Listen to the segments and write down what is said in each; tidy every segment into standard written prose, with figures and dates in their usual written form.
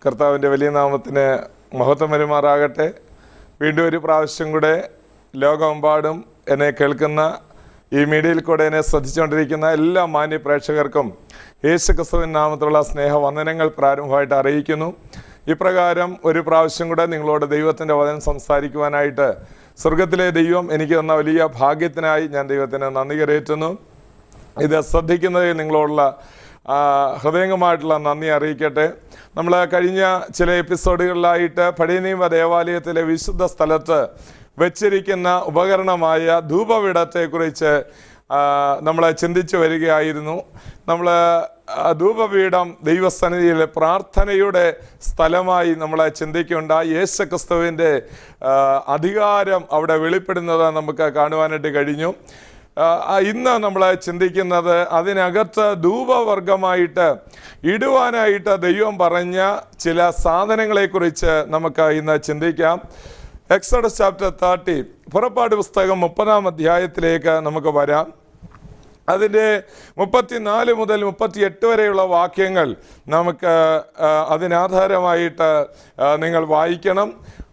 കർത്താവിൻ്റെ വലിയ നാമത്തിന് മഹത്വം വരുമാറാകട്ടെ. വീണ്ടും ഒരു പ്രാവശ്യം കൂടെ ലോകമെമ്പാടും എന്നെ കേൾക്കുന്ന ഈ മീഡിയയിൽ കൂടെ എന്നെ ശ്രദ്ധിച്ചുകൊണ്ടിരിക്കുന്ന എല്ലാ മാന്യ പ്രേക്ഷകർക്കും യേശു ക്രിസ്തുവിൻ നാമത്തിലുള്ള സ്നേഹവന്ദനങ്ങൾ പ്രാരംഭമായിട്ട് അറിയിക്കുന്നു. ഇപ്രകാരം ഒരു പ്രാവശ്യം കൂടെ നിങ്ങളോട് ദൈവത്തിൻ്റെ വചനം സംസാരിക്കുവാനായിട്ട് സ്വർഗത്തിലെ ദൈവം എനിക്ക് തന്ന വലിയ ഭാഗ്യത്തിനായി ഞാൻ ദൈവത്തിന് നന്ദി കരേറ്റുന്നു. ഇത് ശ്രദ്ധിക്കുന്നതിൽ നിങ്ങളോടുള്ള ഹൃദയംഗമായിട്ടുള്ള നന്ദി അറിയിക്കട്ടെ. നമ്മൾ കഴിഞ്ഞ ചില എപ്പിസോഡുകളിലായിട്ട് പഴയ നിയമ ദേവാലയത്തിലെ വിശുദ്ധ സ്ഥലത്ത് വെച്ചിരിക്കുന്ന ഉപകരണമായ ധൂപപീഠത്തെക്കുറിച്ച് നമ്മൾ ചിന്തിച്ചു വരികയായിരുന്നു. നമ്മൾ ധൂപപീഠം ദൈവസന്നിധിയിൽ പ്രാർത്ഥനയുടെ സ്ഥലമായി നമ്മൾ ചിന്തിക്കുകയുണ്ടായി. യേശു ക്രിസ്തുവിൻ്റെ അധികാരം അവിടെ വെളിപ്പെടുന്നത് നമുക്ക് കാണുവാനായിട്ട് കഴിഞ്ഞു. ഇന്ന് നമ്മൾ ചിന്തിക്കുന്നത് അതിനകത്ത് ധൂപവർഗമായിട്ട് ഇടുവാനായിട്ട് ദൈവം പറഞ്ഞ ചില സാധനങ്ങളെക്കുറിച്ച് നമുക്ക് ഇന്ന് ചിന്തിക്കാം. എക്സോഡസ് ചാപ്റ്റർ 30 പുറപ്പാട് പുസ്തകം 30-ാം അധ്യായത്തിലേക്ക് നമുക്ക് വരാം. അതിൻ്റെ 34 മുതൽ 38 വരെയുള്ള വാക്യങ്ങൾ നമുക്ക് അതിനാധാരമായിട്ട് നിങ്ങൾ വായിക്കണം.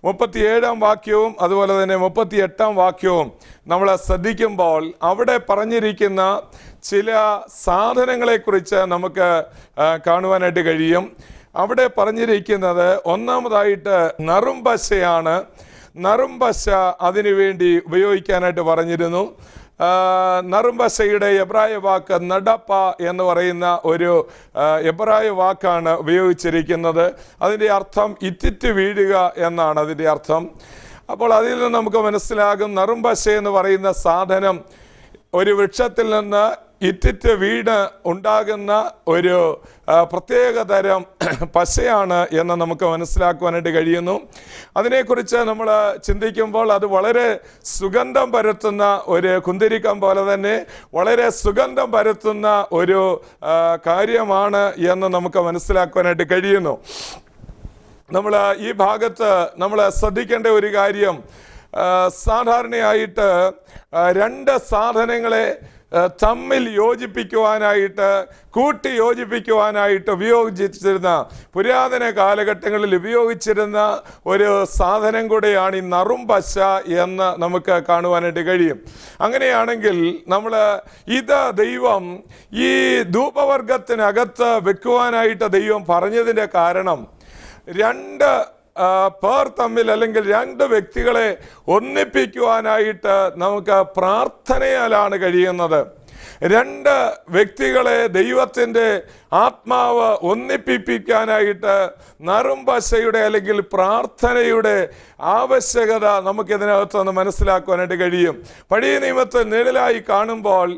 37-ാം വാക്യവും അതുപോലെ തന്നെ 38-ാം വാക്യവും നമ്മൾ ശ്രദ്ധിക്കുമ്പോൾ അവിടെ പറഞ്ഞിരിക്കുന്ന ചില സാധനങ്ങളെക്കുറിച്ച് നമുക്ക് കാണുവാനായിട്ട് കഴിയും. അവിടെ പറഞ്ഞിരിക്കുന്നത് ഒന്നാമതായിട്ട് നറുംപശയാണ്. നറുംപശ അതിനു വേണ്ടി ഉപയോഗിക്കാനായിട്ട് പറഞ്ഞിരുന്നു. നറുംപശയുടെ എബ്രായ വാക്ക് നടപ്പ എന്ന് പറയുന്ന ഒരു എബ്രായ വാക്കാണ് ഉപയോഗിച്ചിരിക്കുന്നത്. അതിൻ്റെ അർത്ഥം ഇറ്റിറ്റ് വീഴുക എന്നാണ് അതിൻ്റെ അർത്ഥം. അപ്പോൾ അതിൽ നിന്ന് നമുക്ക് മനസ്സിലാകും നറുംപശ എന്ന് പറയുന്ന സാധനം ഒരു വൃക്ഷത്തിൽ നിന്ന് ഇറ്റിറ്റ് വീണ് ഉണ്ടാകുന്ന ഒരു പ്രത്യേകതരം പശയാണ് എന്ന് നമുക്ക് മനസ്സിലാക്കുവാനായിട്ട് കഴിയുന്നു. അതിനെക്കുറിച്ച് നമ്മൾ ചിന്തിക്കുമ്പോൾ അത് വളരെ സുഗന്ധം പരത്തുന്ന ഒരു കുന്തിരിക്കം പോലെ തന്നെ വളരെ സുഗന്ധം പരത്തുന്ന ഒരു കാര്യമാണ് എന്ന് നമുക്ക് മനസ്സിലാക്കുവാനായിട്ട് കഴിയുന്നു. നമ്മൾ ഈ ഭാഗത്ത് നമ്മൾ ശ്രദ്ധിക്കേണ്ട ഒരു കാര്യം, സാധാരണയായിട്ട് രണ്ട് സാധനങ്ങളെ തമ്മിൽ യോജിപ്പിക്കുവാനായിട്ട് കൂട്ടി യോജിപ്പിക്കുവാനായിട്ട് ഉപയോഗിച്ചിരുന്ന പുരാതന കാലഘട്ടങ്ങളിൽ ഉപയോഗിച്ചിരുന്ന ഒരു സാധനം കൂടെയാണ് ഈ നറുംപശ എന്ന് നമുക്ക് കാണുവാനായിട്ട് കഴിയും. അങ്ങനെയാണെങ്കിൽ നമ്മൾ ഇത് ദൈവം ഈ ധൂപവർഗത്തിനകത്ത് വെക്കുവാനായിട്ട് ദൈവം പറഞ്ഞതിൻ്റെ കാരണം രണ്ട് പേർ തമ്മിൽ അല്ലെങ്കിൽ രണ്ട് വ്യക്തികളെ ഒന്നിപ്പിക്കുവാനായിട്ട് നമുക്ക് പ്രാർത്ഥനയാലാണ് കഴിയുന്നത്. രണ്ട് വ്യക്തികളെ ദൈവത്തിൻ്റെ ആത്മാവ് ഒന്നിപ്പിക്കാനായിട്ട് നറുംപശയുടെ അല്ലെങ്കിൽ പ്രാർത്ഥനയുടെ ആവശ്യകത നമുക്കിതിനകത്തൊന്ന് മനസ്സിലാക്കുവാനായിട്ട് കഴിയും. പഴയ നിയമത്തിൽ നിഴലായി കാണുമ്പോൾ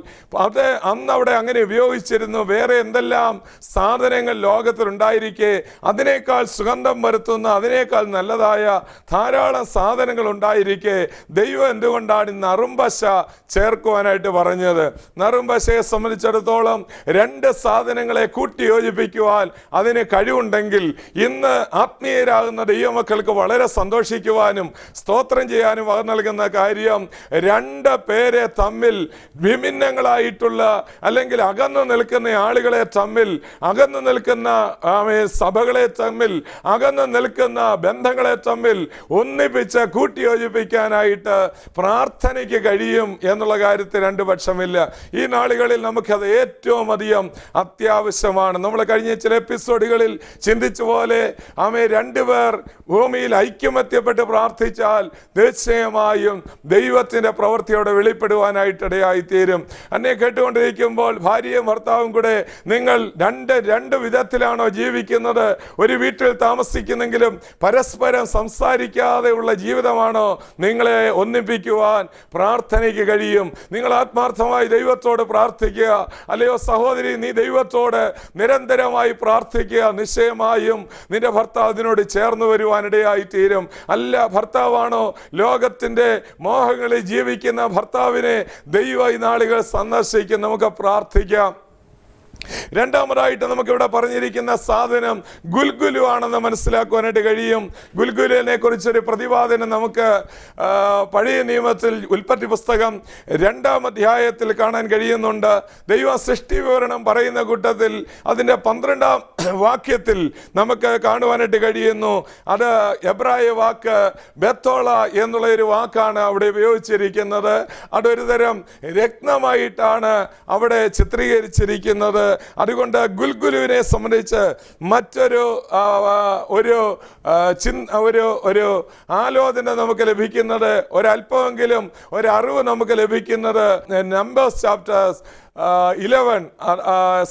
അത് അന്നവിടെ അങ്ങനെ ഉപയോഗിച്ചിരുന്നു. വേറെ എന്തെല്ലാം സാധനങ്ങൾ ലോകത്തിലുണ്ടായിരിക്കെ അതിനേക്കാൾ സുഗന്ധം വരുത്തുന്ന അതിനേക്കാൾ നല്ലതായ ധാരാളം സാധനങ്ങൾ ഉണ്ടായിരിക്കെ ദൈവം എന്തുകൊണ്ടാണ് ഈ നറുംപശ ചേർക്കുവാനായിട്ട് പറഞ്ഞത്? നറുംപശയെ സംബന്ധിച്ചിടത്തോളം രണ്ട് സാധനങ്ങളെ കൂട്ടി യോജിപ്പിക്കുവാൻ അതിന് കഴിവുണ്ടെങ്കിൽ ഇന്ന് ആത്മീയരാകുന്ന ദൈവമക്കൾക്ക് വളരെ സന്തോഷിക്കുവാനും സ്തോത്രം ചെയ്യാനും വക നൽകുന്ന കാര്യം, രണ്ട് പേരെ തമ്മിൽ വിഭിന്നങ്ങളായിട്ടുള്ള അല്ലെങ്കിൽ അകന്നു നിൽക്കുന്ന ആളുകളെ തമ്മിൽ, അകന്നു നിൽക്കുന്ന സഭകളെ തമ്മിൽ, അകന്നു നിൽക്കുന്ന ബന്ധങ്ങളെ തമ്മിൽ ഒന്നിപ്പിച്ച് കൂട്ടിയോജിപ്പിക്കാനായിട്ട് പ്രാർത്ഥനയ്ക്ക് കഴിയും എന്നുള്ള കാര്യത്തിൽ രണ്ട് പക്ഷമില്ല. ഈ നാളുകളിൽ നമുക്കത് ഏറ്റവും അധികം അത്യാവശ്യമാണ്. നമ്മൾ കഴിഞ്ഞ ചില എപ്പിസോഡുകളിൽ ചിന്തിച്ച പോലെ രണ്ടുപേർ ഭൂമിയിൽ ഐക്യമത്യപ്പെട്ട് പ്രാർത്ഥിച്ചാൽ തീർച്ചയായും ദൈവത്തിൻ്റെ പ്രവൃത്തിയോടെ വെളിപ്പെടുവാനായിട്ടിടയായിത്തീരും. എന്നെ കേട്ടുകൊണ്ടിരിക്കുമ്പോൾ ഭാര്യയും ഭർത്താവും കൂടെ നിങ്ങൾ രണ്ട് വിധത്തിലാണോ ജീവിക്കുന്നത്? ഒരു വീട്ടിൽ താമസിക്കുന്നെങ്കിലും പരസ്പരം സംസാരിക്കാതെയുള്ള ജീവിതമാണോ? നിങ്ങളെ ഒന്നിപ്പിക്കുവാൻ പ്രാർത്ഥനയ്ക്ക് കഴിയും. നിങ്ങൾ ആത്മാർത്ഥമായി ദൈവത്തോട് പ്രാർത്ഥിക്കുക. അല്ലയോ സഹോദരി, നീ ദൈവത്തോട് നിരന്തരമായി പ്രാർത്ഥിക്കുക. നിശ്ചയമായും നിന്റെ ഭർത്താവ് അതിനോട് ചേർന്ന് വരുവാനിടയായി തീരും. അല്ല, ഭർത്താവാണോ ലോകത്തിൻ്റെ മോഹങ്ങളിൽ ജീവിക്കുന്ന ഭർത്താവിനെ ദൈവ ഈ നാളുകൾ സന്ദർശിക്കും. നമുക്ക് പ്രാർത്ഥിക്കാം. രണ്ടാമതായിട്ട് നമുക്കിവിടെ പറഞ്ഞിരിക്കുന്ന സാധനം ഗുൽഗുലു ആണെന്ന് മനസ്സിലാക്കുവാനായിട്ട് കഴിയും. ഗുൽഗുലുവിനെ കുറിച്ചൊരു പ്രതിപാദനം നമുക്ക് പഴയ നിയമത്തിൽ ഉൽപ്പത്തി പുസ്തകം 2-ാം അധ്യായത്തിൽ കാണാൻ കഴിയുന്നുണ്ട്. ദൈവ സൃഷ്ടി വിവരണം പറയുന്ന കൂട്ടത്തിൽ അതിൻ്റെ 12-ാം വാക്യത്തിൽ നമുക്ക് കാണുവാനായിട്ട് കഴിയുന്നു. അത് എബ്രായ വാക്ക് ബെത്തോള എന്നുള്ള ഒരു വാക്കാണ് അവിടെ ഉപയോഗിച്ചിരിക്കുന്നത്. അതൊരു തരം രത്നമായിട്ടാണ് അവിടെ ചിത്രീകരിച്ചിരിക്കുന്നത്. അതുകൊണ്ട് ഗുൽഗുലുവിനെ സംബന്ധിച്ച് മറ്റൊരു ഒരു ആലോചന നമുക്ക് ലഭിക്കുന്നത്, ഒരല്പമെങ്കിലും ഒരറിവ് നമുക്ക് ലഭിക്കുന്നത് നമ്പേഴ്സ് ചാപ്റ്റേഴ്സ് 11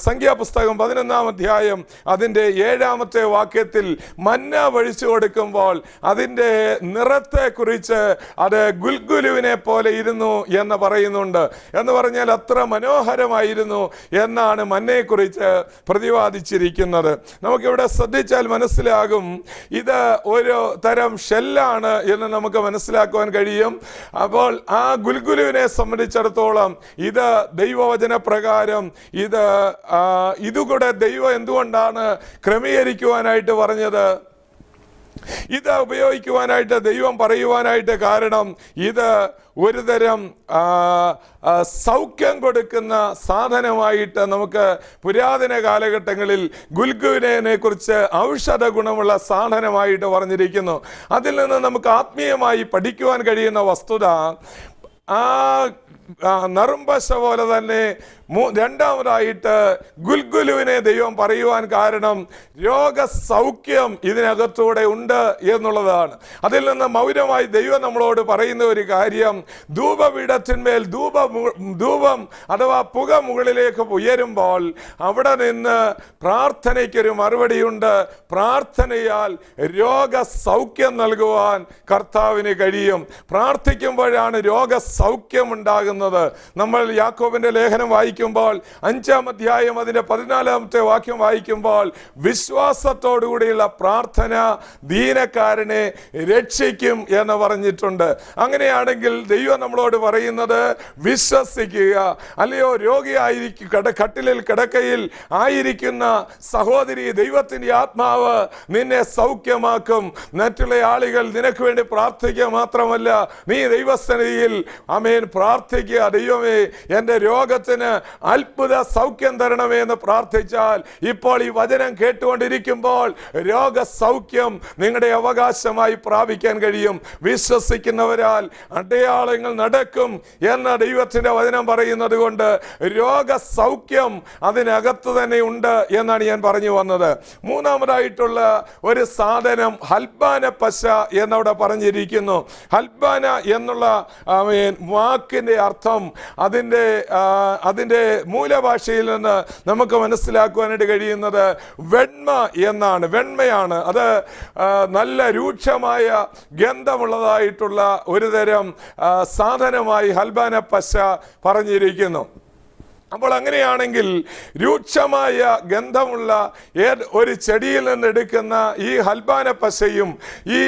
സംഖ്യാപുസ്തകം 11-ാം അധ്യായം അതിൻ്റെ 7-ാമത്തെ വാക്യത്തിൽ മന്ന വഴിച്ചു കൊടുക്കുമ്പോൾ അതിൻ്റെ നിറത്തെ കുറിച്ച് അത് ഗുൽഗുലുവിനെ പോലെ ഇരുന്നു എന്ന് പറയുന്നുണ്ട്. എന്ന് പറഞ്ഞാൽ അത്ര മനോഹരമായിരുന്നു എന്നാണ് മന്നയെക്കുറിച്ച് പ്രതിപാദിച്ചിരിക്കുന്നത്. നമുക്കിവിടെ ശ്രദ്ധിച്ചാൽ മനസ്സിലാകും ഇത് ഒരു തരം ഷെല്ലാണ് എന്ന് നമുക്ക് മനസ്സിലാക്കുവാൻ കഴിയും. അപ്പോൾ ആ ഗുൽഗുലുവിനെ സംബന്ധിച്ചിടത്തോളം ഇത് ദൈവവചന പ്രകാരം ഇതുകൂടെ ദൈവം എന്തുകൊണ്ടാണ് ക്രമീകരിക്കുവാനായിട്ട് പറഞ്ഞത്, ഇത് ഉപയോഗിക്കുവാനായിട്ട് ദൈവം പറയുവാനായിട്ട് കാരണം ഇത് ഒരു തരം സൗഖ്യം കൊടുക്കുന്ന സാധനമായിട്ട് നമുക്ക് പുരാതന കാലഘട്ടങ്ങളിൽ ഗുൽഗുലുവിനെ കുറിച്ച് ഔഷധ ഗുണമുള്ള സാധനമായിട്ട് പറഞ്ഞിരിക്കുന്നു. അതിൽ നിന്ന് നമുക്ക് ആത്മീയമായി പഠിക്കുവാൻ കഴിയുന്ന വസ്തുത, ആ നറുംപശ പോലെ തന്നെ രണ്ടാമതായിട്ട് ഗുൽഗുലുവിനെ ദൈവം പറയുവാൻ കാരണം രോഗസൗഖ്യം ഇതിനകത്തൂടെ ഉണ്ട് എന്നുള്ളതാണ്. അതിൽ നിന്ന് മൗനമായി ദൈവം നമ്മളോട് പറയുന്ന ഒരു കാര്യം, ധൂപപീഠത്തിന്മേൽ ധൂപം അഥവാ പുക മുകളിലേക്ക് ഉയരുമ്പോൾ അവിടെ നിന്ന് പ്രാർത്ഥനയ്ക്കൊരു മറുപടിയുണ്ട്. പ്രാർത്ഥനയാൽ രോഗസൗഖ്യം നൽകുവാൻ കർത്താവിന് കഴിയും. പ്രാർത്ഥിക്കുമ്പോഴാണ് രോഗസൗഖ്യം ഉണ്ടാകുന്നത്. നമ്മൾ യാക്കോബിന്റെ ലേഖനം വായിക്കുമ്പോൾ 5-ാം അധ്യായം അതിൻ്റെ 14-ാമത്തെ വാക്യം വായിക്കുമ്പോൾ വിശ്വാസത്തോടുകൂടിയുള്ള പ്രാർത്ഥന ദീനക്കാരനെ രക്ഷിക്കും എന്ന് പറഞ്ഞിട്ടുണ്ട്. അങ്ങനെയാണെങ്കിൽ ദൈവം നമ്മളോട് പറയുന്നത് വിശ്വസിക്കുക. അല്ലയോ രോഗിയായിരിക്കും കട്ടിലിൽ കിടക്കയിൽ ആയിരിക്കുന്ന സഹോദരി, ദൈവത്തിൻ്റെ ആത്മാവ് നിന്നെ സൗഖ്യമാക്കും. മറ്റുള്ള ആളുകൾ നിനക്ക് വേണ്ടി പ്രാർത്ഥിക്കുക മാത്രമല്ല, നീ ദൈവസന്നിധിയിൽ ആമേൻ പ്രാർത്ഥിക്കുക. ദൈവമേ എൻ്റെ രോഗത്തിന് അത്ഭുത സൗഖ്യം തരണമേ എന്ന് പ്രാർത്ഥിച്ചാൽ ഇപ്പോൾ ഈ വചനം കേട്ടുകൊണ്ടിരിക്കുമ്പോൾ രോഗസൗഖ്യം നിങ്ങളുടെ അവകാശമായി പ്രാപിക്കാൻ കഴിയും. വിശ്വസിക്കുന്നവരാൽ അടയാളങ്ങൾ നടക്കും എന്ന ദൈവത്തിൻ്റെ വചനം പറയുന്നത് കൊണ്ട് രോഗസൗഖ്യം അതിനകത്ത് തന്നെ ഉണ്ട് എന്നാണ് ഞാൻ പറഞ്ഞു വന്നത്. മൂന്നാമതായിട്ടുള്ള ഒരു സാധനം ഹൽബാന പശ എന്നവിടെ പറഞ്ഞിരിക്കുന്നു. ഹൽബാന എന്നുള്ള വാക്കിൻ്റെ അർത്ഥം അതിൻ്റെ മൂലഭാഷയിൽ നിന്ന് നമുക്ക് മനസ്സിലാക്കുവാനായിട്ട് കഴിയുന്നത് വെണ്മ എന്നാണ്. വെണ്മയാണ്. അത് നല്ല രൂക്ഷമായ ഗന്ധമുള്ളതായിട്ടുള്ള ഒരു തരം സാധനമായി ഹൽബാന പശ പറഞ്ഞിരിക്കുന്നു. അപ്പോൾ അങ്ങനെയാണെങ്കിൽ രൂക്ഷമായ ഗന്ധമുള്ള ഒരു ചെടിയിൽ നിന്ന് എടുക്കുന്ന ഈ ഹൽബാന പശയും ഈ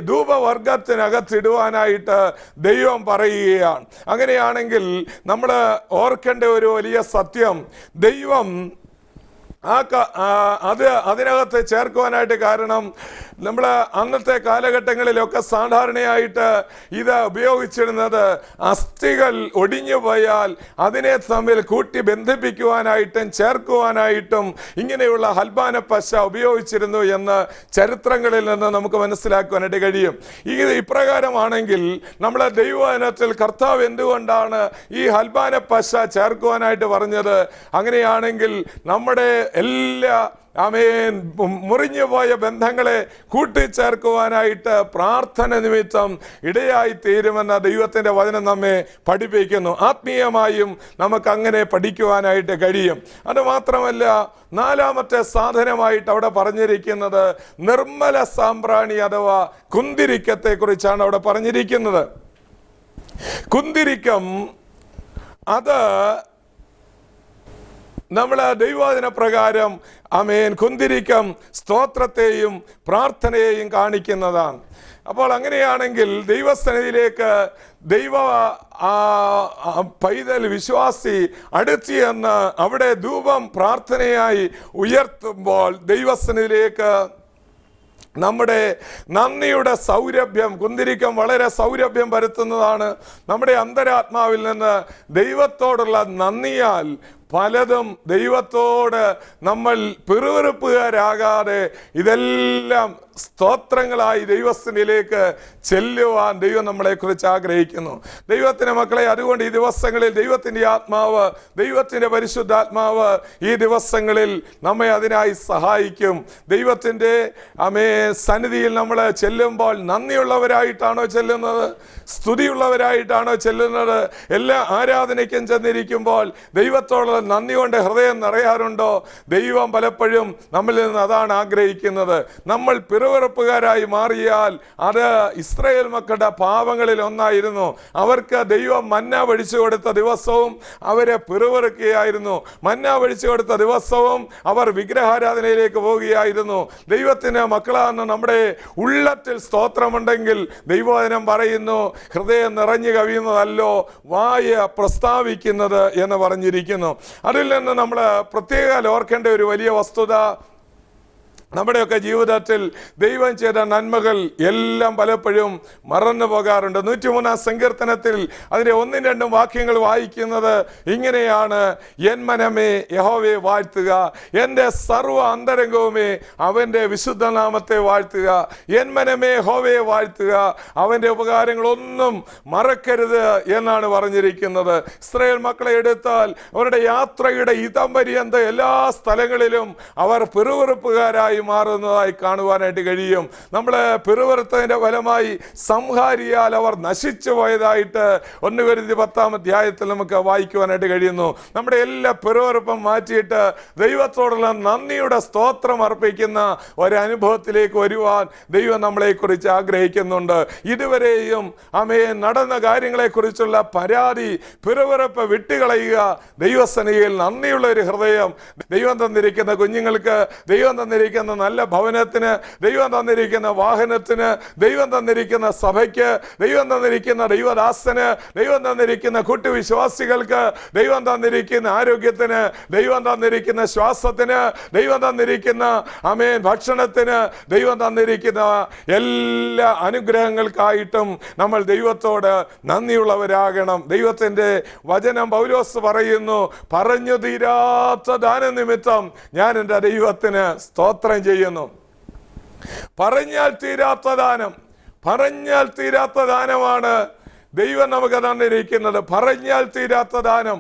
ധൂപവർഗത്തിനകത്തിടുവാനായിട്ട് ദൈവം പറയുകയാണ്. അങ്ങനെയാണെങ്കിൽ നമ്മൾ ഓർക്കേണ്ട ഒരു വലിയ സത്യം, ദൈവം അതിനകത്ത് ചേർക്കുവാനായിട്ട് കാരണം നമ്മൾ അന്നത്തെ കാലഘട്ടങ്ങളിലൊക്കെ സാധാരണയായിട്ട് ഇത് ഉപയോഗിച്ചിരുന്നത് അസ്ഥികൾ ഒടിഞ്ഞു പോയാൽ അതിനെ തമ്മിൽ കൂട്ടി ബന്ധിപ്പിക്കുവാനായിട്ടും ചേർക്കുവാനായിട്ടും ഇങ്ങനെയുള്ള ഹൽബാന പശ ഉപയോഗിച്ചിരുന്നു എന്ന് ചരിത്രങ്ങളിൽ നിന്ന് നമുക്ക് മനസ്സിലാക്കുവാനായിട്ട് കഴിയും. ഇപ്രകാരമാണെങ്കിൽ നമ്മളെ ദൈവവചനത്തിൽ കർത്താവ് എന്തുകൊണ്ടാണ് ഈ ഹൽബാന പശ ചേർക്കുവാനായിട്ട് പറഞ്ഞത്? അങ്ങനെയാണെങ്കിൽ നമ്മുടെ എല്ലാ മുറിഞ്ഞുപോയ ബന്ധങ്ങളെ കൂട്ടിച്ചേർക്കുവാനായിട്ട് പ്രാർത്ഥന നിമിത്തം ഇടയായി തീരുമെന്ന ദൈവത്തിൻ്റെ വചനം നമ്മെ പഠിപ്പിക്കുന്നു. ആത്മീയമായും നമുക്ക് അങ്ങനെ പഠിക്കുവാനായിട്ട് കഴിയും. അതുമാത്രമല്ല, നാലാമത്തെ സാധനമായിട്ട് അവിടെ പറഞ്ഞിരിക്കുന്നത് നിർമ്മല സാമ്പ്രാണി അഥവാ കുന്തിരിക്കത്തെ കുറിച്ചാണ് അവിടെ പറഞ്ഞിരിക്കുന്നത്. കുന്തിരിക്കം അത് നമ്മൾ ദൈവവചന പ്രകാരം ആമേൻ കുന്തിരിക്കം സ്തോത്രത്തെയും പ്രാർത്ഥനയെയും കാണിക്കുന്നതാണ്. അപ്പോൾ അങ്ങനെയാണെങ്കിൽ ദൈവസന്നിധിയിലേക്ക് ദൈവ പൈതൽ വിശ്വാസി അടുത്തിയെന്ന് അവിടെ ധൂപം പ്രാർത്ഥനയായി ഉയർത്തുമ്പോൾ ദൈവസന്നിധിയിലേക്ക് നമ്മുടെ നന്ദിയുടെ സൗരഭ്യം, കുന്തിരിക്കം വളരെ സൗരഭ്യം വരുത്തുന്നതാണ്. നമ്മുടെ അന്തരാത്മാവിൽ നിന്ന് ദൈവത്തോടുള്ള നന്ദിയാൽ പലതും ദൈവത്തോട് നമ്മൾ പിറുപിറുപ്പുകാരാകാതെ ഇതെല്ലാം സ്തോത്രങ്ങളായി ദൈവത്തിലേക്ക് ചെല്ലുവാൻ ദൈവം നമ്മളെക്കുറിച്ച് ആഗ്രഹിക്കുന്നു. ദൈവത്തിൻ്റെ മക്കളെ, അതുകൊണ്ട് ഈ ദിവസങ്ങളിൽ ദൈവത്തിൻ്റെ ആത്മാവ്, ദൈവത്തിൻ്റെ പരിശുദ്ധാത്മാവ് ഈ ദിവസങ്ങളിൽ നമ്മെ അതിനായി സഹായിക്കും. ദൈവത്തിൻ്റെ സന്നിധിയിൽ നമ്മൾ ചെല്ലുമ്പോൾ നന്ദിയുള്ളവരായിട്ടാണോ ചെല്ലുന്നത്? സ്തുതിയുള്ളവരായിട്ടാണോ ചെല്ലുന്നത്? എല്ലാ ആരാധനയ്ക്കും ചെന്നിരിക്കുമ്പോൾ ദൈവത്തോടുള്ള നന്ദി കൊണ്ട് ഹൃദയം നിറയാറുണ്ടോ? ദൈവം പലപ്പോഴും നമ്മളിൽ നിന്ന് അതാണ് ആഗ്രഹിക്കുന്നത്. നമ്മൾ പിറുപിറുപ്പുകാരായി മാറിയാൽ അത് ഇസ്രായേൽ മക്കളുടെ പാപങ്ങളിൽ ഒന്നായിരുന്നു. അവർക്ക് ദൈവം മന്ന വഴിച്ചു കൊടുത്ത ദിവസവും അവരെ പിറുപിറുക്കുകയായിരുന്നു. മന്ന വഴിച്ചു കൊടുത്ത ദിവസവും അവർ വിഗ്രഹാരാധനയിലേക്ക് പോവുകയായിരുന്നു. ദൈവത്തിന് മക്കളാണെന്ന് നമ്മുടെ ഉള്ളത്തിൽ സ്തോത്രമുണ്ടെങ്കിൽ ദൈവവചനം പറയുന്നു, ഹൃദയം നിറഞ്ഞു കവിയുന്നതല്ലോ വായ പ്രസ്താവിക്കുന്നത് എന്ന് പറഞ്ഞിരിക്കുന്നു. അതിൽ നിന്ന് നമ്മൾ പ്രത്യേകം ഓർക്കേണ്ട ഒരു വലിയ വസ്തുത, നമ്മുടെയൊക്കെ ജീവിതത്തിൽ ദൈവം ചെയ്ത നന്മകൾ എല്ലാം പലപ്പോഴും മറന്നു പോകാറുണ്ട്. 103-ാം സങ്കീർത്തനത്തിൽ അതിൻ്റെ 1-2 വാക്യങ്ങൾ വായിക്കുന്നത് ഇങ്ങനെയാണ്: എൻ മനമേ യഹോവയെ വാഴ്ത്തുക, എൻ്റെ സർവ്വ അന്തരംഗവുമേ അവൻ്റെ വിശുദ്ധനാമത്തെ വാഴ്ത്തുക. എൻ മനമേ യഹോവയെ വാഴ്ത്തുക, അവൻ്റെ ഉപകാരങ്ങളൊന്നും മറക്കരുത് എന്നാണ് പറഞ്ഞിരിക്കുന്നത്. ഇസ്രായേൽ മക്കളെ എടുത്താൽ അവരുടെ യാത്രയുടെ ഇതം പര്യന്തം എല്ലാ സ്ഥലങ്ങളിലും അവർ പിറുപിറുപ്പുകാരായി മാറുന്നതായി കാണുവാനായിട്ട് കഴിയും. നമ്മൾ പിറുപിറുത്തതിൻ്റെ ഫലമായി സംഹാരിയാൽ അവർ നശിച്ചു പോയതായിട്ട് 1 കൊരിന്ത്യർ 10-ാം അധ്യായത്തിൽ നമുക്ക് വായിക്കുവാനായിട്ട് കഴിയുന്നു. നമ്മുടെ എല്ലാ പിറുപിറുപ്പും മാറ്റിയിട്ട് ദൈവത്തോടുള്ള നന്ദിയുടെ സ്തോത്രം അർപ്പിക്കുന്ന ഒരനുഭവത്തിലേക്ക് വരുവാൻ ദൈവം നമ്മളെക്കുറിച്ച് ആഗ്രഹിക്കുന്നുണ്ട്. ഇതുവരെയും നടന്ന കാര്യങ്ങളെക്കുറിച്ചുള്ള പരാതി, പിറുപിറുപ്പ് വിട്ടുകളയുക. ദൈവസന്നിധിയിൽ നന്ദിയുള്ള ഒരു ഹൃദയം, ദൈവം തന്നിരിക്കുന്ന കുഞ്ഞുങ്ങൾക്ക്, ദൈവം തന്നിരിക്കുന്ന നല്ല ഭവനത്തിന്, ദൈവം തന്നിരിക്കുന്ന വാഹനത്തിന്, ദൈവം തന്നിരിക്കുന്ന സഭയ്ക്ക്, ദൈവം തന്നിരിക്കുന്ന ദൈവദാസന്, ദൈവം തന്നിരിക്കുന്ന കൂട്ടുവിശ്വാസികൾക്ക്, ദൈവം തന്നിരിക്കുന്ന ആരോഗ്യത്തിന്, ദൈവം തന്നിരിക്കുന്ന ശ്വാസത്തിന്, ദൈവം തന്നിരിക്കുന്ന ഭക്ഷണത്തിന്, ദൈവം തന്നിരിക്കുന്ന എല്ലാ അനുഗ്രഹങ്ങൾക്കായിട്ടും നമ്മൾ ദൈവത്തോട് നന്ദിയുള്ളവരാകണം. ദൈവത്തിൻ്റെ വചനം പൗലോസ് പറയുന്നു, പറഞ്ഞു തീരാത്ത ദാനനിമിത്തം ഞാൻ എൻ്റെ ദൈവത്തിന് സ്തോത്രം ചെയ്യുന്നു. പറഞ്ഞാൽ തീരാത്ത ദാനം, പറഞ്ഞാൽ തീരാത്ത ദാനമാണ് ദൈവം നമുക്ക് തന്നിരിക്കുന്നത്. പറഞ്ഞാൽ തീരാത്ത ദാനം.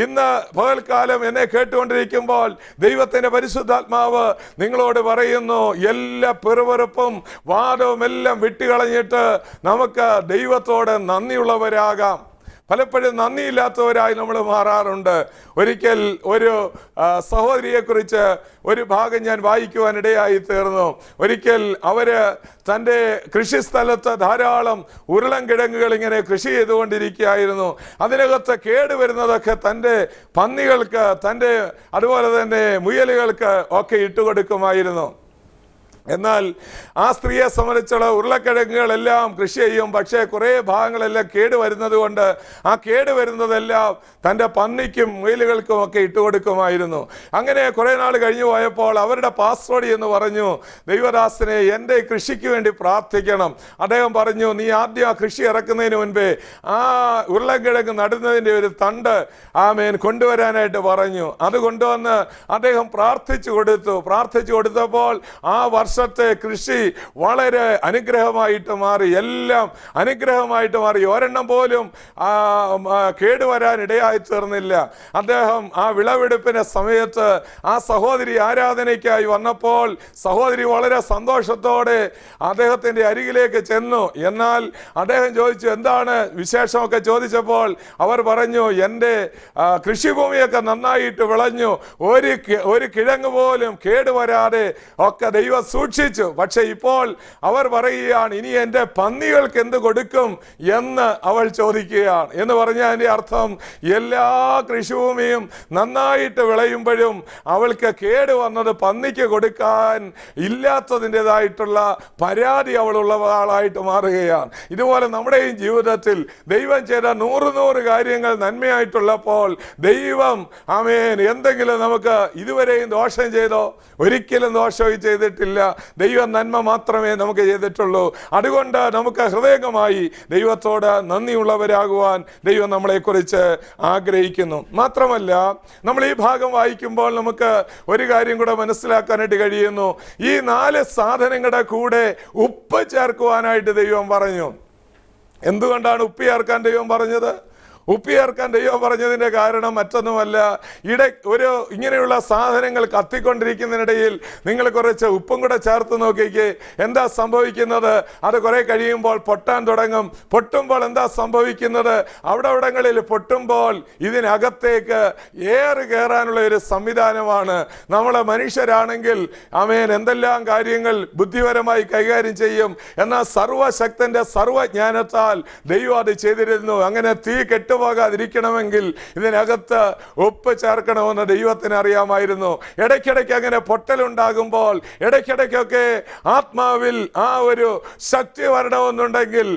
ഇന്ന് പകൽക്കാലം എന്നെ കേട്ടുകൊണ്ടിരിക്കുമ്പോൾ ദൈവത്തിൻ്റെ പരിശുദ്ധാത്മാവ് നിങ്ങളോട് പറയുന്നു, എല്ലാ പിറുപിറുപ്പും വാദവും എല്ലാം വിട്ടുകളഞ്ഞിട്ട് നമുക്ക് ദൈവത്തോട് നന്ദിയുള്ളവരാകാം. പലപ്പോഴും നന്ദിയില്ലാത്തവരായി നമ്മൾ മാറാറുണ്ട്. ഒരിക്കൽ ഒരു സഹോദരിയെക്കുറിച്ച് ഒരു ഭാഗം ഞാൻ വായിക്കുവാനിടയായി തീർന്നു. ഒരിക്കൽ അവർ തൻ്റെ കൃഷിസ്ഥലത്ത് ധാരാളം ഉരുളൻകിഴങ്ങുകൾ ഇങ്ങനെ കൃഷി ചെയ്തുകൊണ്ടിരിക്കുകയായിരുന്നു. അതിനകത്ത് കേടുവരുന്നതൊക്കെ തൻ്റെ പന്നികൾക്ക്, തൻ്റെ അതുപോലെ തന്നെ മുയലുകൾക്ക് ഒക്കെ ഇട്ടുകൊടുക്കുമായിരുന്നു. എന്നാൽ ആ സ്ത്രീയെ സംബന്ധിച്ചുള്ള ഉരുളക്കിഴങ്ങുകളെല്ലാം കൃഷി ചെയ്യും. പക്ഷേ കുറേ ഭാഗങ്ങളെല്ലാം കേടുവരുന്നത് കൊണ്ട് ആ കേടുവരുന്നതെല്ലാം തൻ്റെ പന്നിക്കും മുയലുകൾക്കും ഒക്കെ ഇട്ടുകൊടുക്കുമായിരുന്നു. അങ്ങനെ കുറേ നാൾ കഴിഞ്ഞു പോയപ്പോൾ അവരുടെ പാസ്റ്റോട് എന്ന് പറഞ്ഞു, ദൈവദാസനെ എൻ്റെ കൃഷിക്ക് വേണ്ടി പ്രാർത്ഥിക്കണം. അദ്ദേഹം പറഞ്ഞു, നീ ആദ്യം ആ കൃഷി ഇറക്കുന്നതിന് മുൻപേ ആ ഉരുളക്കിഴങ്ങ് നടുന്നതിൻ്റെ ഒരു തണ്ട് കൊണ്ടുവരാനായിട്ട് പറഞ്ഞു. അത് കൊണ്ടുവന്ന് അദ്ദേഹം പ്രാർത്ഥിച്ചു കൊടുത്തപ്പോൾ ആ വർഷത്തെ കൃഷി വളരെ അനുഗ്രഹമായിട്ട് മാറി. എല്ലാം അനുഗ്രഹമായിട്ട് മാറി. ഒരെണ്ണം പോലും കേടുവരാൻ ഇടയായി തീർന്നില്ല. അദ്ദേഹം ആ വിളവെടുപ്പിന്റെ സമയത്ത് ആ സഹോദരി ആരാധനയ്ക്കായി വന്നപ്പോൾ സഹോദരി വളരെ സന്തോഷത്തോടെ അദ്ദേഹത്തിൻ്റെ അരികിലേക്ക് ചെന്നു. എന്നാൽ അദ്ദേഹം ചോദിച്ചു, എന്താണ് വിശേഷമൊക്കെ ചോദിച്ചപ്പോൾ അവർ പറഞ്ഞു, എൻ്റെ കൃഷിഭൂമിയൊക്കെ നന്നായിട്ട് വിളഞ്ഞു, ഒരു കിഴങ്ങ് പോലും കേടുവരാതെ ഒക്കെ ദൈവം സൂക്ഷിച്ചു. പക്ഷെ ഇപ്പോൾ അവർ പറയുകയാണ്, ഇനി എൻ്റെ പന്നികൾക്ക് എന്ത് കൊടുക്കും എന്ന് അവൾ ചോദിക്കുകയാണ്. എന്ന് പറഞ്ഞാൽ അതിൻ്റെ അർത്ഥം എല്ലാ കൃഷിഭൂമിയും നന്നായിട്ട് വിളയുമ്പോഴും അവൾക്ക് കേട് വന്നത് പന്നിക്ക് കൊടുക്കാൻ ഇല്ലാത്തതിൻ്റെതായിട്ടുള്ള പരാതി അവളുള്ള ആളായിട്ട് മാറുകയാണ്. ഇതുപോലെ നമ്മുടെയും ജീവിതത്തിൽ ദൈവം ചെയ്ത 100 കാര്യങ്ങൾ നന്മയായിട്ടുള്ളപ്പോൾ ദൈവം ആമേൻ എന്തെങ്കിലും നമുക്ക് ഇതുവരെയും ദോഷം ചെയ്തോ? ഒരിക്കലും ദോഷവും ചെയ്തിട്ടില്ല. ദൈവം നന്മ മാത്രമേ നമുക്ക് ചെയ്തിട്ടുള്ളൂ. അതുകൊണ്ട് നമുക്ക് ഹൃദയമായി ദൈവത്തോട് നന്ദിയുള്ളവരാകുവാൻ ദൈവം നമ്മളെക്കുറിച്ച് ആഗ്രഹിക്കുന്നു. മാത്രമല്ല, നമ്മൾ ഈ ഭാഗം വായിക്കുമ്പോൾ നമുക്ക് ഒരു കാര്യം കൂടെ മനസ്സിലാക്കാനായിട്ട് കഴിയുന്നു. ഈ 4 സാധനങ്ങളുടെ കൂടെ ഉപ്പ് ചേർക്കുവാനായിട്ട് ദൈവം പറഞ്ഞു. എന്തുകൊണ്ടാണ് ഉപ്പ് ചേർക്കാൻ ദൈവം പറഞ്ഞത്? ഉപ്പ് ചേർക്കാൻ ദൈവം പറഞ്ഞതിൻ്റെ കാരണം മറ്റൊന്നുമല്ല, ഇങ്ങനെയുള്ള സാധനങ്ങൾ കത്തിക്കൊണ്ടിരിക്കുന്നതിനിടയിൽ നിങ്ങൾ കുറച്ച് ഉപ്പും കൂടെ ചേർത്ത് നോക്കിക്കേ, എന്താ സംഭവിക്കുന്നത്? അത് കുറെ കഴിയുമ്പോൾ പൊട്ടാൻ തുടങ്ങും. പൊട്ടുമ്പോൾ എന്താ സംഭവിക്കുന്നത്? അവിടങ്ങളിൽ പൊട്ടുമ്പോൾ ഇതിനകത്തേക്ക് എയർ കയറാനുള്ള ഒരു സംവിധാനമാണ്. നമ്മളെ മനുഷ്യരാണെങ്കിൽ ആമേൻ എന്തെല്ലാം കാര്യങ്ങൾ ബുദ്ധിപരമായി കൈകാര്യം ചെയ്യും. എന്നാൽ സർവശക്തന്റെ സർവജ്ഞാനത്താൽ ദൈവം അത് ചെയ്തിരുന്നു. അങ്ങനെ തീ പോകാതിരിക്കണമെങ്കിൽ ഇതിനകത്ത് ഉപ്പ് ചേർക്കണമെന്ന് ദൈവത്തിന് അറിയാമായിരുന്നു. ഇടയ്ക്കിടയ്ക്ക് അങ്ങനെ പൊട്ടലുണ്ടാകുമ്പോൾ, ഇടയ്ക്കിടയ്ക്കൊക്കെ ആത്മാവിൽ ആ ഒരു ശക്തി വരണമെന്നുണ്ടെങ്കിൽ,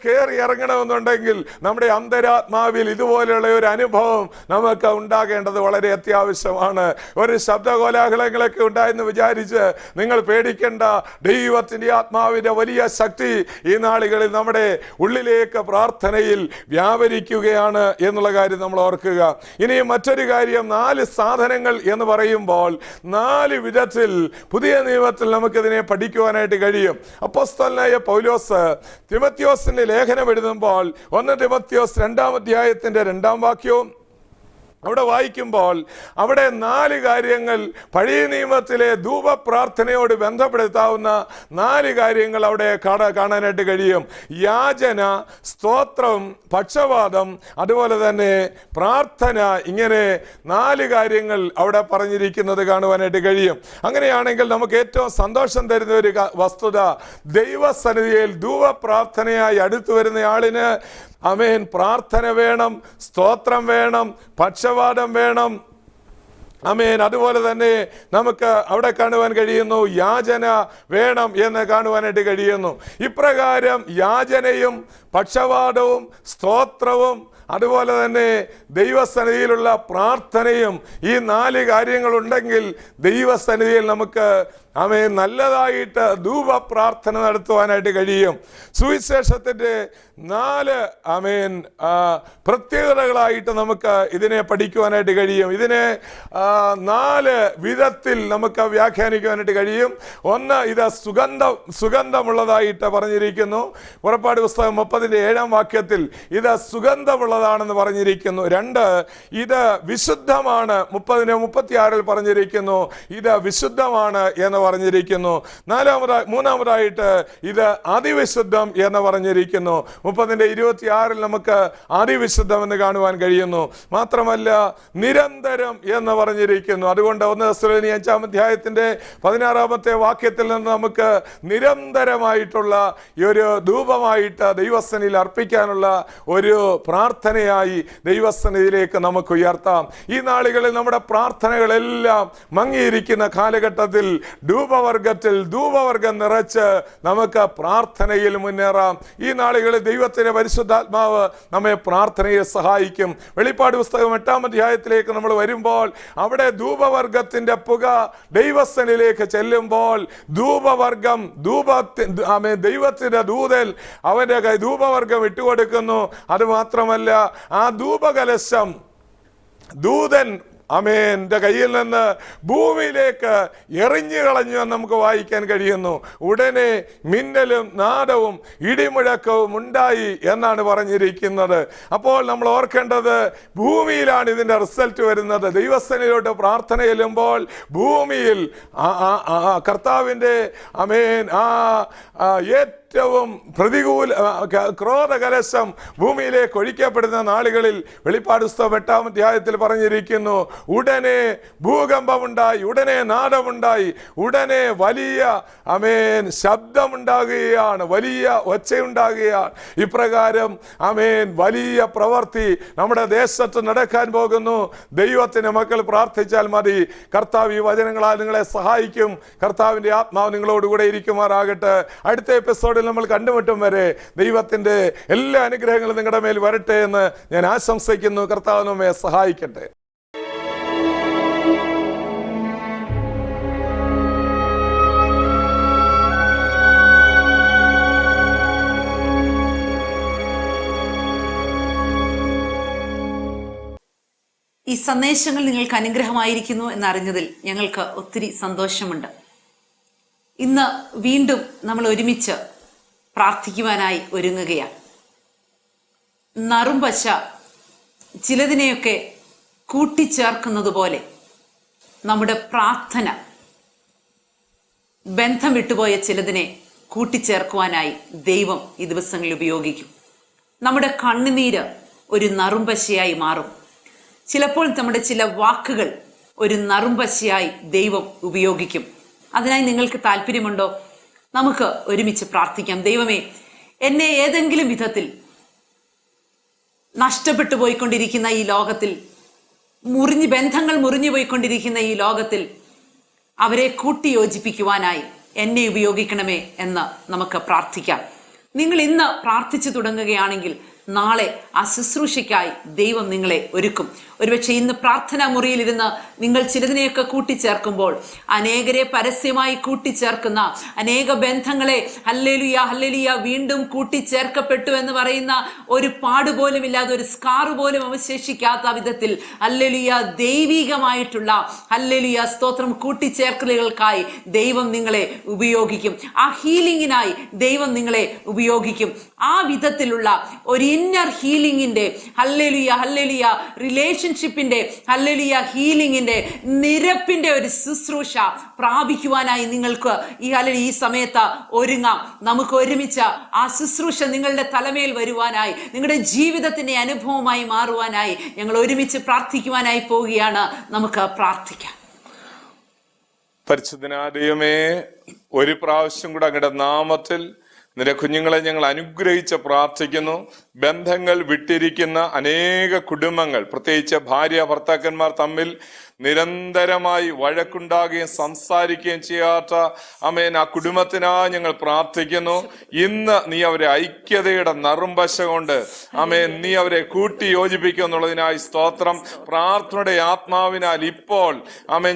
കയറി ഇറങ്ങണമെന്നുണ്ടെങ്കിൽ നമ്മുടെ അന്തരാത്മാവിൽ ഇതുപോലെയുള്ള ഒരു അനുഭവം നമുക്ക് ഉണ്ടാകേണ്ടത് വളരെ അത്യാവശ്യമാണ്. ഒരു ശബ്ദകോലാഹലങ്ങളൊക്കെ ഉണ്ടായെന്ന് വിചാരിച്ച് നിങ്ങൾ പേടിക്കേണ്ട. ദൈവത്തിൻ്റെ ആത്മാവിൻ്റെ വലിയ ശക്തി ഈ നാളുകളിൽ നമ്മുടെ ഉള്ളിലേക്ക് പ്രാർത്ഥനയിൽ വ്യാപരിക്കുക എന്നുള്ള കാര്യം നമ്മൾ ഓർക്കുക. ഇനി മറ്റൊരു കാര്യം, 4 സാധനങ്ങൾ എന്ന് പറയുമ്പോൾ 4 വിധത്തിൽ പുതിയ നിയമത്തിൽ നമുക്കിതിനെ പഠിക്കുവാനായിട്ട് കഴിയും. അപ്പോസ്തലനായ പൗലോസ് തിമോത്തിയോസിന്റെ ലേഖനം എഴുതുമ്പോൾ 1 തിമോത്തിയോസ് 2-ാം അധ്യായത്തിന്റെ 2-ാം വാക്യവും അവിടെ വായിക്കുമ്പോൾ അവിടെ 4 കാര്യങ്ങൾ, പഴയ നിയമത്തിലെ ധൂപപ്രാർത്ഥനയോട് ബന്ധപ്പെടുത്താവുന്ന 4 കാര്യങ്ങൾ അവിടെ കാണാനായിട്ട് കഴിയും. യാചന, സ്തോത്രം, പക്ഷവാദം, അതുപോലെ തന്നെ പ്രാർത്ഥന. ഇങ്ങനെ 4 കാര്യങ്ങൾ അവിടെ പറഞ്ഞിരിക്കുന്നത് കാണുവാനായിട്ട് കഴിയും. അങ്ങനെയാണെങ്കിൽ നമുക്ക് ഏറ്റവും സന്തോഷം തരുന്ന ഒരു വസ്തുത, ദൈവസന്നിധിയിൽ ധൂപപ്രാർത്ഥനയായി അടുത്തു വരുന്ന ആളിന് ആമേൻ പ്രാർത്ഥന വേണം, സ്തോത്രം വേണം, പക്ഷവാദം വേണം. ആമേൻ. അതുപോലെ തന്നെ നമുക്ക് അവിടെ കാണുവാൻ കഴിയുന്നു, യാചന വേണം എന്ന് കാണുവാനായിട്ട് കഴിയുന്നു. ഇപ്രകാരം യാചനയും പക്ഷവാദവും സ്തോത്രവും അതുപോലെ തന്നെ ദൈവസന്നിധിയിലുള്ള പ്രാർത്ഥനയും, ഈ 4 കാര്യങ്ങളുണ്ടെങ്കിൽ ദൈവസന്നിധിയിൽ നമുക്ക് ആമേൻ നല്ലതായിട്ട് ധൂപ പ്രാർത്ഥന നടത്തുവാനായിട്ട് കഴിയും. സുവിശേഷത്തിൻ്റെ 4 ആമേൻ പ്രത്യേകതകളായിട്ട് നമുക്ക് ഇതിനെ പഠിക്കുവാനായിട്ട് കഴിയും. ഇതിനെ 4 വിധത്തിൽ നമുക്ക് വ്യാഖ്യാനിക്കുവാനായിട്ട് കഴിയും. ഒന്ന്, ഇത് സുഗന്ധമുള്ളതായിട്ട് പറഞ്ഞിരിക്കുന്നു. പുറപ്പാട് പുസ്തകം 30-ന്റെ 7-ാം വാക്യത്തിൽ ഇത് സുഗന്ധമുള്ളതാണെന്ന് പറഞ്ഞിരിക്കുന്നു. 2, ഇത് വിശുദ്ധമാണ്. 30-ന്റെ 36 ഇത് വിശുദ്ധമാണ് എന്ന് പറഞ്ഞിരിക്കുന്നു. മൂന്നാമതായിട്ട് ഇത് അതിവിശുദ്ധം എന്ന് പറഞ്ഞിരിക്കുന്നു. 30-ന്റെ 26 നമുക്ക് അതിവിശുദ്ധം എന്ന് കാണുവാൻ കഴിയുന്നു. മാത്രമല്ല നിരന്തരം എന്ന് പറഞ്ഞിരിക്കുന്നു. അതുകൊണ്ട് 1 തെസ്സലോനിക്കർ 5-ാം അധ്യായത്തിന്റെ 16-ാമത്തെ വാക്യത്തിൽ നിന്ന് നമുക്ക് നിരന്തരമായിട്ടുള്ള ഈ ഒരു ധൂപമായിട്ട് ദൈവസന്നിധിയിൽ അർപ്പിക്കാനുള്ള ഒരു പ്രാർത്ഥനയായി ദൈവസന്നിധിയിലേക്ക് നമുക്ക് ഉയർത്താം. ഈ നാളുകളിൽ നമ്മുടെ പ്രാർത്ഥനകളെല്ലാം മങ്ങിയിരിക്കുന്ന കാലഘട്ടത്തിൽ ധൂപവർഗം നിറച്ച് നമുക്ക് പ്രാർത്ഥനയിൽ മുന്നേറാം. ഈ നാളുകളിൽ ദൈവത്തിന്റെ പരിശുദ്ധാത്മാവ് നമ്മെ പ്രാർത്ഥനയെ സഹായിക്കും. വെളിപ്പാട് പുസ്തകം 8-ാം അധ്യായത്തിലേക്ക് നമ്മൾ വരുമ്പോൾ അവിടെ ധൂപവർഗത്തിന്റെ പുക ദൈവസന്നിധിയിലേക്ക് ചെല്ലുമ്പോൾ ദൈവത്തിന്റെ ദൂതൻ അവന്റെ ധൂപവർഗം ഇട്ടുകൊടുക്കുന്നു. അത് മാത്രമല്ല, ആ ധൂപകലശം ദൂതൻ ആമേന്റെ കയ്യിൽ നിന്ന് ഭൂമിയിലേക്ക് എറിഞ്ഞു കളഞ്ഞു എന്ന് നമുക്ക് വായിക്കാൻ കഴിയുന്നു. ഉടനെ മിന്നലും നാദവും ഇടിമുഴക്കവും ഉണ്ടായി എന്നാണ് പറഞ്ഞിരിക്കുന്നത്. അപ്പോൾ നമ്മൾ ഓർക്കേണ്ടത്, ഭൂമിയിലാണ് ഇതിന്റെ റിസൾട്ട് വരുന്നത്. ദൈവസന്നിധിയിലോട്ട് പ്രാർത്ഥന ചെല്ലുമ്പോൾ ഭൂമിയിൽ കർത്താവിന്റെ ആമേൻ ഏറ്റവും ഏറ്റവും ക്രോധകലശം ഭൂമിയിലേക്ക് ഒഴിക്കപ്പെടുന്ന നാളുകളിൽ വെളിപ്പാട് പുസ്തകം 8-ാം അധ്യായത്തിൽ പറഞ്ഞിരിക്കുന്നു, ഉടനെ ഭൂകമ്പമുണ്ടായി, ഉടനെ നാദമുണ്ടായി, ഉടനെ വലിയ ശബ്ദമുണ്ടാകുകയാണ്, വലിയ ഒച്ചയുണ്ടാകുകയാണ്. ഇപ്രകാരം വലിയ പ്രവൃത്തി നമ്മുടെ ദേശത്ത് നടക്കാൻ പോകുന്നു. ദൈവത്തിന് മക്കൾ പ്രാർത്ഥിച്ചാൽ മതി. കർത്താവ് ഈ വചനങ്ങളാൽ നിങ്ങളെ സഹായിക്കും. കർത്താവിൻ്റെ ആത്മാവ് നിങ്ങളോടുകൂടെ ഇരിക്കുമാറാകട്ടെ. അടുത്ത എപ്പിസോഡിൽ നമ്മൾ കണ്ടുമുട്ടും വരെ ദൈവത്തിൻ്റെ എല്ലാ അനുഗ്രഹങ്ങളും നിങ്ങളുടെ മേൽ വരട്ടെ എന്ന് ഞാൻ ആശംസിക്കുന്നു. കർത്താവ് നമ്മെ സഹായിക്കട്ടെ. ഈ സന്ദേശങ്ങൾ നിങ്ങൾക്ക് അനുഗ്രഹമായിരിക്കുന്നു എന്നറിഞ്ഞതിൽ ഞങ്ങൾക്ക് ഒത്തിരി സന്തോഷമുണ്ട്. ഇന്ന് വീണ്ടും നമ്മൾ ഒരുമിച്ച് പ്രാർത്ഥിക്കുവാനായി ഒരുങ്ങുകയാണ്. നറുംപശ ചിലതിനെയൊക്കെ കൂട്ടിച്ചേർക്കുന്നത് പോലെ നമ്മുടെ പ്രാർത്ഥന ബന്ധം വിട്ടുപോയ ചിലതിനെ കൂട്ടിച്ചേർക്കുവാനായി ദൈവം ഈ ദിവസങ്ങളിൽ ഉപയോഗിക്കും. നമ്മുടെ കണ്ണുനീര് ഒരു നറുംപശയായി മാറും. ചിലപ്പോൾ നമ്മുടെ ചില വാക്കുകൾ ഒരു നറുംപശയായി ദൈവം ഉപയോഗിക്കും. അതിനായി നിങ്ങൾക്ക് താല്പര്യമുണ്ടോ? നമുക്ക് ഒരുമിച്ച് പ്രാർത്ഥിക്കാം. ദൈവമേ, എന്നെ ഏതെങ്കിലും വിധത്തിൽ നഷ്ടപ്പെട്ടു പോയിക്കൊണ്ടിരിക്കുന്ന ഈ ലോകത്തിൽ, ബന്ധങ്ങൾ മുറിഞ്ഞു പോയിക്കൊണ്ടിരിക്കുന്ന ഈ ലോകത്തിൽ അവരെ കൂട്ടിയോജിപ്പിക്കുവാനായി എന്നെ ഉപയോഗിക്കണമേ എന്ന് നമുക്ക് പ്രാർത്ഥിക്കാം. നിങ്ങൾ ഇന്ന് പ്രാർത്ഥിച്ചു തുടങ്ങുകയാണെങ്കിൽ നാളെ ആ ശുശ്രൂഷയ്ക്കായി ദൈവം നിങ്ങളെ ഒരുക്കും. ഒരുപക്ഷെ ഇന്ന് പ്രാർത്ഥനാ മുറിയിലിരുന്ന് നിങ്ങൾ ചിലതിനെയൊക്കെ കൂട്ടിച്ചേർക്കുമ്പോൾ അനേകരെ പരസ്യമായി കൂട്ടിച്ചേർക്കുന്ന അനേക ബന്ധങ്ങളെ ഹല്ലേലൂയ ഹല്ലേലൂയ വീണ്ടും കൂട്ടിച്ചേർക്കപ്പെട്ടു എന്ന് പറയുന്ന ഒരു പാടുപോലും ഇല്ലാതെ, ഒരു സ്കാറ് പോലും അവശേഷിക്കാത്ത വിധത്തിൽ ഹല്ലേലൂയ ദൈവികമായിട്ടുള്ള ഹല്ലേലൂയ സ്തോത്രം കൂട്ടിച്ചേർക്കലുകൾക്കായി ദൈവം നിങ്ങളെ ഉപയോഗിക്കും. ആ ഹീലിംഗിനായി ദൈവം നിങ്ങളെ ഉപയോഗിക്കും. ആ വിധത്തിലുള്ള ഒരു ഇന്നർ ഹീലിംഗിന്റെ ഹല്ലേലൂയ ഹല്ലേലൂയ റിലേഷൻഷിപ്പിന്റെ ഹല്ലേലൂയ ഹീലിംഗിന്റെ നിരപ്പിന്റെ ഒരു ശുശ്രൂഷ പ്രാപിക്കുവാനായി നിങ്ങൾക്ക് ഈ സമയത്ത് ഒരുങ്ങാം. നമുക്ക് ഒരുമിച്ച് ആ ശുശ്രൂഷ നിങ്ങളുടെ തലമേൽ വരുവാനായി, നിങ്ങളുടെ ജീവിതത്തിന്റെ അനുഭവമായി മാറുവാനായി ഞങ്ങൾ ഒരുമിച്ച് പ്രാർത്ഥിക്കുവാനായി പോവുകയാണ്. നമുക്ക് പ്രാർത്ഥിക്കാം. പരിശുദ്ധനായ ദൈവമേ, ഒരു പ്രാവശ്യം കൂടെ അങ്ങയുടെ നാമത്തിൽ നിന്റെ കുഞ്ഞുങ്ങളെ ഞങ്ങൾ അനുഗ്രഹിച്ച് പ്രാർത്ഥിക്കുന്നു. ബന്ധങ്ങൾ വിട്ടിരിക്കുന്ന അനേക കുടുംബങ്ങൾ, പ്രത്യേകിച്ച് ഭാര്യ ഭർത്താക്കന്മാർ തമ്മിൽ നിരന്തരമായി വഴക്കുണ്ടാകുകയും സംസാരിക്കുകയും ചെയ്യാത്ത ആ കുടുംബത്തിനായി ഞങ്ങൾ പ്രാർത്ഥിക്കുന്നു. ഇന്ന് നീ അവരെ ഐക്യതയുടെ നറുംപശ കൊണ്ട് നീ അവരെ കൂട്ടി യോജിപ്പിക്കുക എന്നുള്ളതിനായി സ്തോത്രം. പ്രാർത്ഥനയുടെ ആത്മാവിനാൽ ഇപ്പോൾ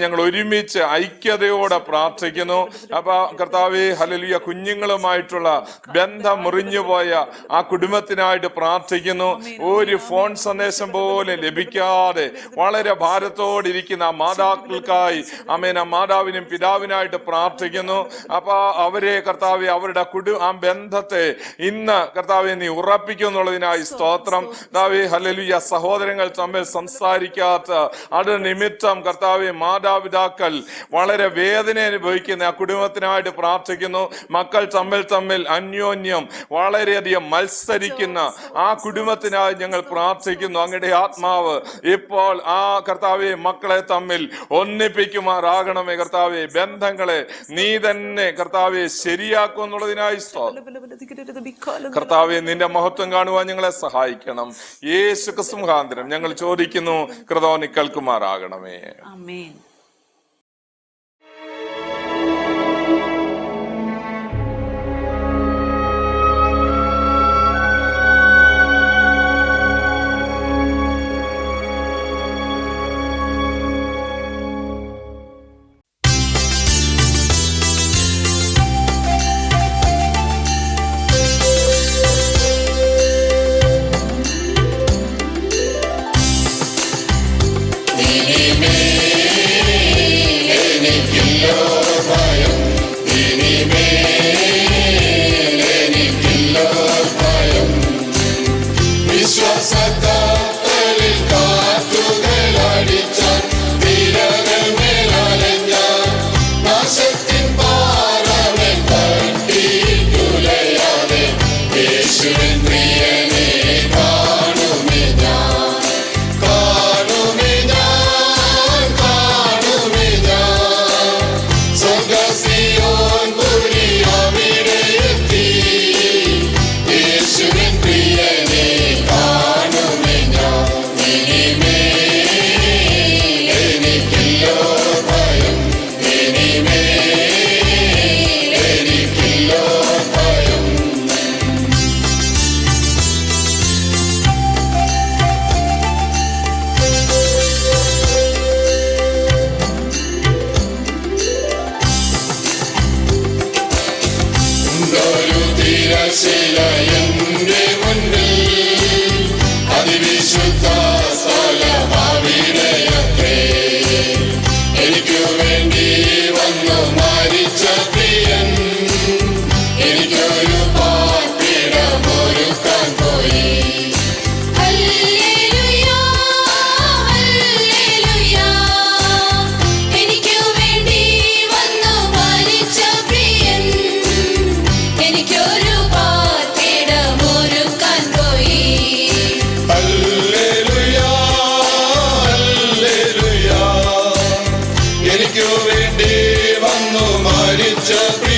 ഞങ്ങൾ ഒരുമിച്ച് ഐക്യതയോടെ പ്രാർത്ഥിക്കുന്നു. അപ്പൊ കർത്താവേ ഹല്ലേലൂയ, കുഞ്ഞുങ്ങളുമായിട്ടുള്ള ബന്ധം മുറിഞ്ഞുപോയ ആ കുടുംബത്തിനായിട്ട് പ്രാർത്ഥിക്കുന്നു. ഒരു ഫോൺ സന്ദേശം പോലും ലഭിക്കാതെ വളരെ ഭാരത്തോടിരിക്കുന്ന മാതാക്കൾക്കായി ആ മാതാവിനും പിതാവിനായിട്ട് പ്രാർത്ഥിക്കുന്നു. അപ്പൊ അവരെ കർത്താവെ അവരുടെ ആ ബന്ധത്തെ ഇന്ന് കർത്താവെ നീ ഉറപ്പിക്കും എന്നുള്ളതിനായി സ്തോത്രം. കർത്താവെ ഹല്ലേലൂയ, സഹോദരങ്ങൾ തമ്മിൽ സംസാരിക്കാത്ത അത് നിമിത്തം കർത്താവെ മാതാപിതാക്കൾ വളരെ വേദന അനുഭവിക്കുന്ന ആ കുടുംബത്തിനായിട്ട് പ്രാർത്ഥിക്കുന്നു. മക്കൾ തമ്മിൽ അന്യോന്യം വളരെയധികം മത്സരിക്കുന്ന ആ കുടുംബത്തിനായി ഞങ്ങൾ പ്രാർത്ഥിക്കുന്നു. അങ്ങയുടെ ആത്മാവ് ഇപ്പോൾ ആ കർത്താവെ മക്കളെ തമ്മിൽ ഒന്നിപ്പിക്കുമാറാകണമേ. കർത്താവെ ബന്ധങ്ങളെ നീ തന്നെ കർത്താവെ ശരിയാക്കും എന്നുള്ളതിനായി കർത്താവെ നിന്റെ മഹത്വം കാണുവാൻ ഞങ്ങളെ സഹായിക്കണം. യേശു ക്രിസ്തു മുഖാന്തരം ഞങ്ങൾ ചോദിക്കുന്നു, കൃപ നീ കേൾക്കുമാറാകണമേ. ആമേൻ. നാശത്തിൻ പാറമേ തട്ടി തുലയാ Jabri